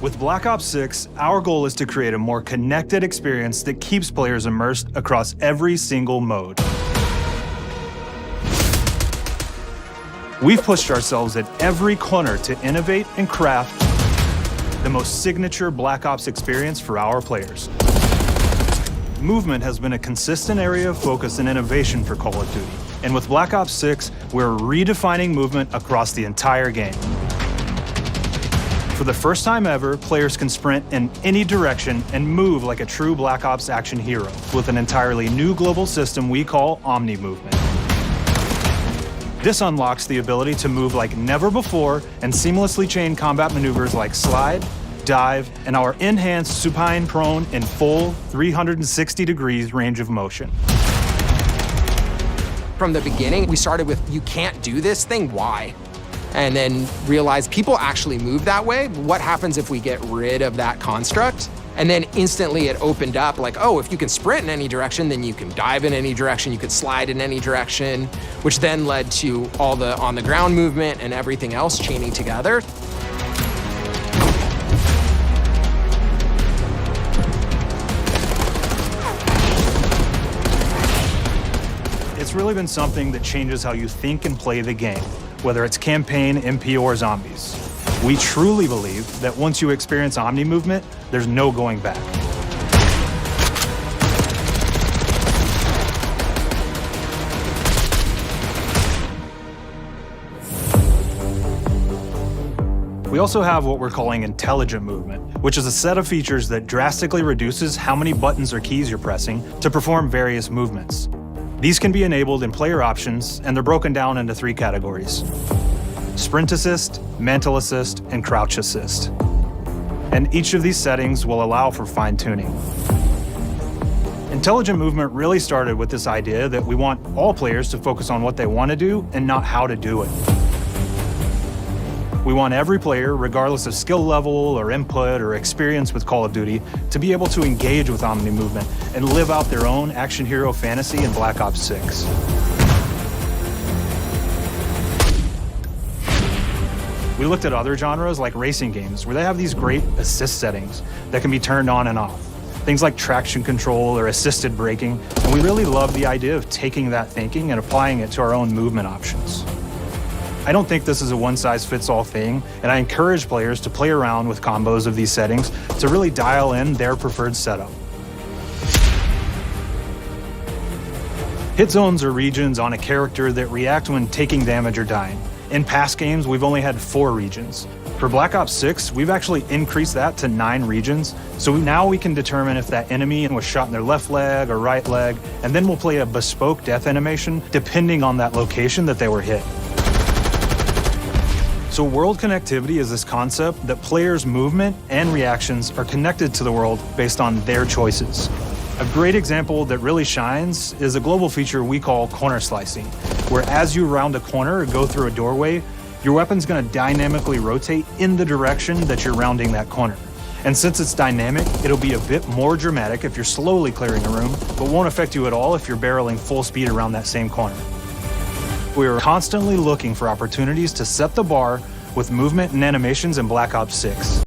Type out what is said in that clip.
With Black Ops 6, our goal is to create a more connected experience that keeps players immersed across every single mode. We've pushed ourselves at every corner to innovate and craft the most signature Black Ops experience for our players. Movement has been a consistent area of focus and innovation for Call of Duty, and with Black Ops 6, we're redefining movement across the entire game. For the first time ever, players can sprint in any direction and move like a true Black Ops action hero with an entirely new global system we call Omni Movement. This unlocks the ability to move like never before and seamlessly chain combat maneuvers like slide, dive, and our enhanced supine prone in full 360 degrees range of motion. From the beginning, we started with, you can't do this thing, why? And then realized people actually move that way. What happens if we get rid of that construct? And then instantly it opened up like, oh, if you can sprint in any direction, then you can dive in any direction, you could slide in any direction, which then led to all the on-the-ground movement and everything else chaining together. It's really been something that changes how you think and play the game, whether it's campaign, MP, or zombies. We truly believe that once you experience Omni Movement, there's no going back. We also have what we're calling intelligent movement, which is a set of features that drastically reduces how many buttons or keys you're pressing to perform various movements. These can be enabled in player options, and they're broken down into 3 categories: Sprint Assist, Mantle Assist, and Crouch Assist. And each of these settings will allow for fine-tuning. Intelligent movement really started with this idea that we want all players to focus on what they want to do and not how to do it. We want every player, regardless of skill level or input or experience with Call of Duty, to be able to engage with Omni Movement and live out their own action hero fantasy in Black Ops 6. We looked at other genres like racing games, where they have these great assist settings that can be turned on and off. Things like traction control or assisted braking, and we really love the idea of taking that thinking and applying it to our own movement options. I don't think this is a one-size-fits-all thing, and I encourage players to play around with combos of these settings to really dial in their preferred setup. Hit zones are regions on a character that react when taking damage or dying. In past games, we've only had 4 regions. For Black Ops 6, we've actually increased that to 9 regions, so now we can determine if that enemy was shot in their left leg or right leg, and then we'll play a bespoke death animation depending on that location that they were hit. So world connectivity is this concept that players' movement and reactions are connected to the world based on their choices. A great example that really shines is a global feature we call corner slicing, where as you round a corner or go through a doorway, your weapon's going to dynamically rotate in the direction that you're rounding that corner. And since it's dynamic, it'll be a bit more dramatic if you're slowly clearing a room, but won't affect you at all if you're barreling full speed around that same corner. We are constantly looking for opportunities to set the bar with movement and animations in Black Ops 6.